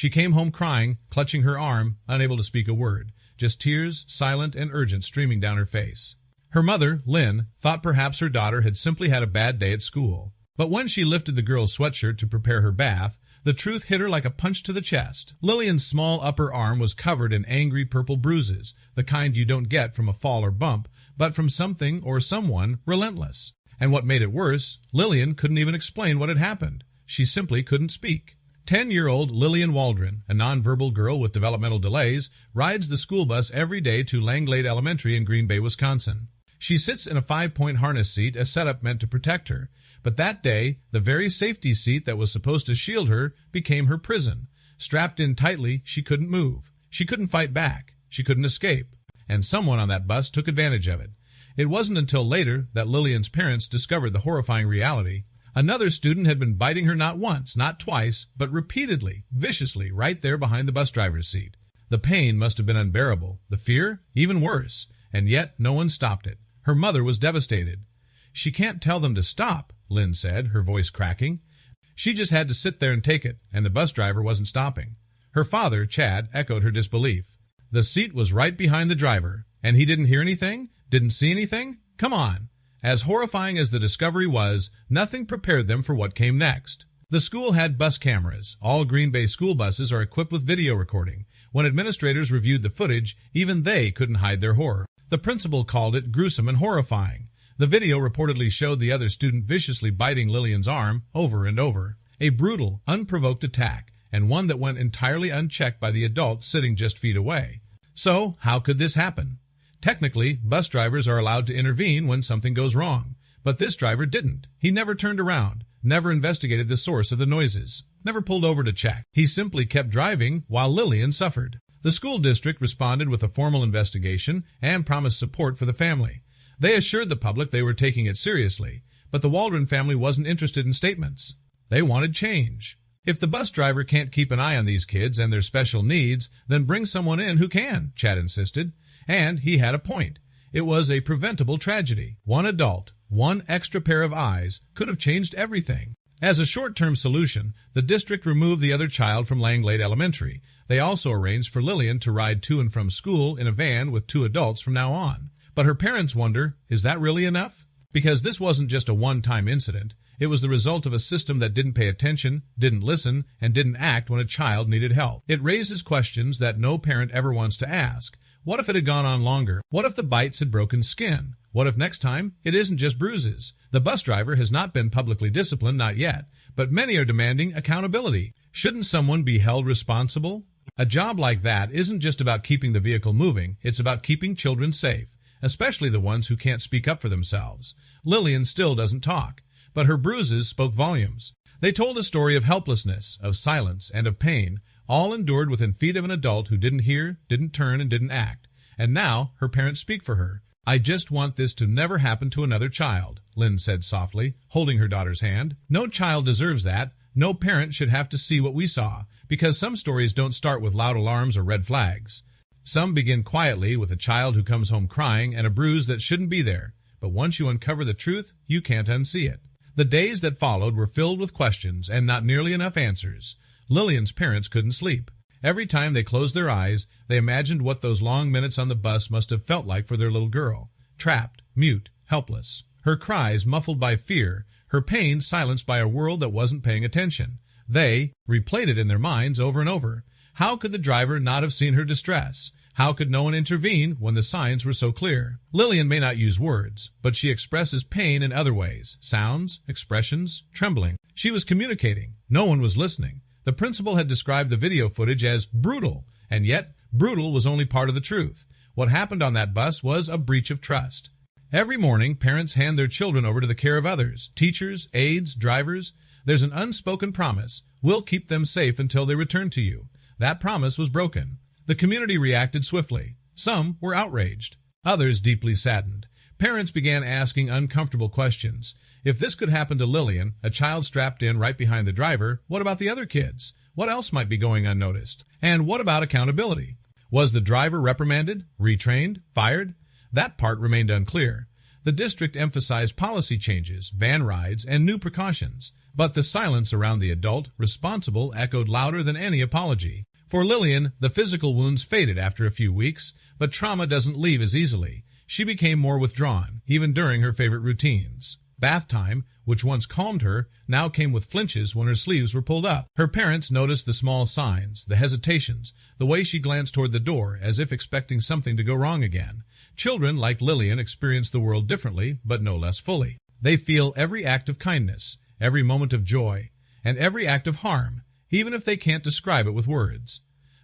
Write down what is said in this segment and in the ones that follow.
She came home crying, clutching her arm, unable to speak a word, just tears, silent and urgent, streaming down her face. Her mother, Lynn, thought perhaps her daughter had simply had a bad day at school. But when she lifted the girl's sweatshirt to prepare her bath, the truth hit her like a punch to the chest. Lillian's small upper arm was covered in angry purple bruises, the kind you don't get from a fall or bump, but from something or someone relentless. And what made it worse, Lillian couldn't even explain what had happened. She simply couldn't speak. 10-year-old Lillian Waldron, a nonverbal girl with developmental delays, rides the school bus every day to Langlade Elementary in Green Bay, Wisconsin. She sits in a 5-point harness seat, a setup meant to protect her. But that day, the very safety seat that was supposed to shield her became her prison. Strapped in tightly, she couldn't move. She couldn't fight back. She couldn't escape. And someone on that bus took advantage of it. It wasn't until later that Lillian's parents discovered the horrifying reality. Another student had been biting her not once, not twice, but repeatedly, viciously, right there behind the bus driver's seat. The pain must have been unbearable. The fear, even worse. And yet no one stopped it. Her mother was devastated. "She can't tell them to stop," Lynn said, her voice cracking. She just had to sit there and take it, and the bus driver wasn't stopping. Her father, Chad, echoed her disbelief. The seat was right behind the driver, and he didn't hear anything? Didn't see anything? Come on! As horrifying as the discovery was, nothing prepared them for what came next. The school had bus cameras. All Green Bay school buses are equipped with video recording. When administrators reviewed the footage, even they couldn't hide their horror. The principal called it gruesome and horrifying. The video reportedly showed the other student viciously biting Lillian's arm over and over. A brutal, unprovoked attack, and one that went entirely unchecked by the adult sitting just feet away. So, how could this happen? Technically, bus drivers are allowed to intervene when something goes wrong. But this driver didn't. He never turned around, never investigated the source of the noises, never pulled over to check. He simply kept driving while Lillian suffered. The school district responded with a formal investigation and promised support for the family. They assured the public they were taking it seriously, but the Waldron family wasn't interested in statements. They wanted change. If the bus driver can't keep an eye on these kids and their special needs, then bring someone in who can, Chad insisted. And he had a point. It was a preventable tragedy. One adult, one extra pair of eyes, could have changed everything. As a short-term solution, the district removed the other child from Langlade Elementary. They also arranged for Lillian to ride to and from school in a van with 2 adults from now on. But her parents wonder, is that really enough? Because this wasn't just a one-time incident. It was the result of a system that didn't pay attention, didn't listen, and didn't act when a child needed help. It raises questions that no parent ever wants to ask. What if it had gone on longer? What if the bites had broken skin? What if next time it isn't just bruises? The bus driver has not been publicly disciplined, not yet, but many are demanding accountability. Shouldn't someone be held responsible? A job like that isn't just about keeping the vehicle moving, it's about keeping children safe, especially the ones who can't speak up for themselves. Lillian still doesn't talk, but her bruises spoke volumes. They told a story of helplessness, of silence, and of pain, all endured within feet of an adult who didn't hear, didn't turn, and didn't act. And now her parents speak for her. "I just want this to never happen to another child," Lynn said softly, holding her daughter's hand. "No child deserves that. No parent should have to see what we saw, because some stories don't start with loud alarms or red flags. Some begin quietly with a child who comes home crying and a bruise that shouldn't be there. But once you uncover the truth, you can't unsee it." The days that followed were filled with questions and not nearly enough answers. Lillian's parents couldn't sleep. Every time they closed their eyes, they imagined what those long minutes on the bus must have felt like for their little girl. Trapped, mute, helpless. Her cries muffled by fear, her pain silenced by a world that wasn't paying attention. They replayed it in their minds over and over. How could the driver not have seen her distress? How could no one intervene when the signs were so clear? Lillian may not use words, but she expresses pain in other ways. Sounds, expressions, trembling. She was communicating. No one was listening. The principal had described the video footage as brutal, and yet brutal was only part of the truth. What happened on that bus was a breach of trust. Every morning, parents hand their children over to the care of others, teachers, aides, drivers. There's an unspoken promise. We'll keep them safe until they return to you. That promise was broken. The community reacted swiftly. Some were outraged, others deeply saddened. Parents began asking uncomfortable questions. If this could happen to Lillian, a child strapped in right behind the driver, what about the other kids? What else might be going unnoticed? And what about accountability? Was the driver reprimanded, retrained, fired? That part remained unclear. The district emphasized policy changes, van rides, and new precautions. But the silence around the adult responsible echoed louder than any apology. For Lillian, the physical wounds faded after a few weeks, but trauma doesn't leave as easily. She became more withdrawn, even during her favorite routines. Bath time, which once calmed her, now came with flinches when her sleeves were pulled up. Her parents noticed the small signs, the hesitations, the way she glanced toward the door as if expecting something to go wrong again. Children, like Lillian, experience the world differently, but no less fully. They feel every act of kindness, every moment of joy, and every act of harm, even if they can't describe it with words.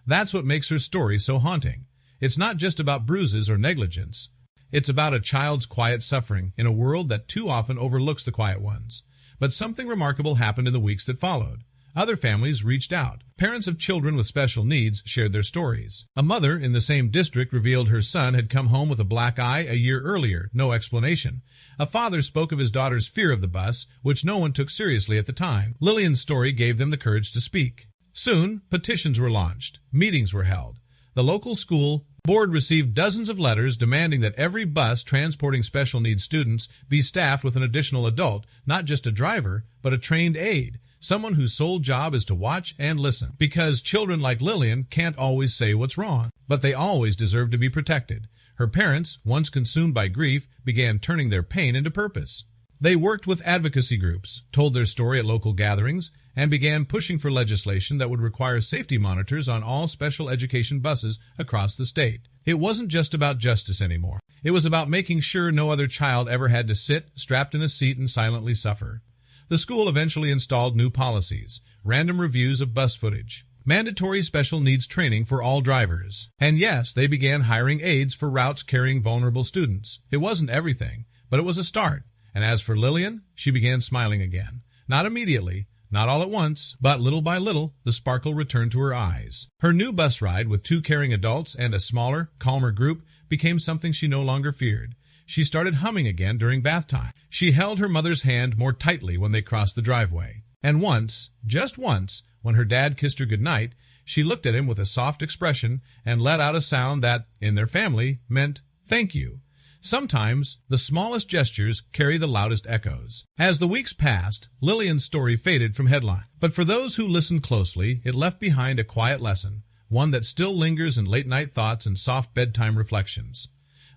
That's what makes her story so haunting. It's not just about bruises or negligence. It's about a child's quiet suffering in a world that too often overlooks the quiet ones. But something remarkable happened in the weeks that followed. Other families reached out. Parents of children with special needs shared their stories. A mother in the same district revealed her son had come home with a black eye a year earlier, no explanation. A father spoke of his daughter's fear of the bus, which no one took seriously at the time. Lillian's story gave them the courage to speak. Soon, petitions were launched. Meetings were held. The local school board received dozens of letters demanding that every bus transporting special needs students be staffed with an additional adult, not just a driver, but a trained aide, someone whose sole job is to watch and listen. Because children like Lillian can't always say what's wrong, but they always deserve to be protected. Her parents, once consumed by grief, began turning their pain into purpose. They worked with advocacy groups, told their story at local gatherings, and began pushing for legislation that would require safety monitors on all special education buses across the state. It wasn't just about justice anymore. It was about making sure no other child ever had to sit strapped in a seat and silently suffer. The school eventually installed new policies, random reviews of bus footage, mandatory special needs training for all drivers. And yes, they began hiring aides for routes carrying vulnerable students. It wasn't everything, but it was a start. And as for Lillian, she began smiling again. Not immediately, not all at once, but little by little, the sparkle returned to her eyes. Her new bus ride with 2 caring adults and a smaller, calmer group became something she no longer feared. She started humming again during bath time. She held her mother's hand more tightly when they crossed the driveway. And once, just once, when her dad kissed her goodnight, she looked at him with a soft expression and let out a sound that, in their family, meant thank you. Sometimes, the smallest gestures carry the loudest echoes. As the weeks passed, Lillian's story faded from headline. But for those who listened closely, it left behind a quiet lesson, one that still lingers in late-night thoughts and soft bedtime reflections.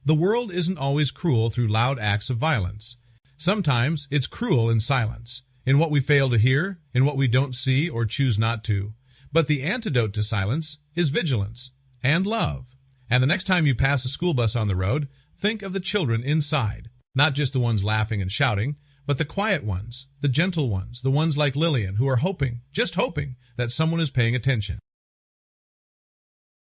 The world isn't always cruel through loud acts of violence. Sometimes it's cruel in silence, in what we fail to hear, in what we don't see or choose not to. But the antidote to silence is vigilance and love. And the next time you pass a school bus on the road, think of the children inside, not just the ones laughing and shouting, but the quiet ones, the gentle ones, the ones like Lillian who are hoping, just hoping, that someone is paying attention.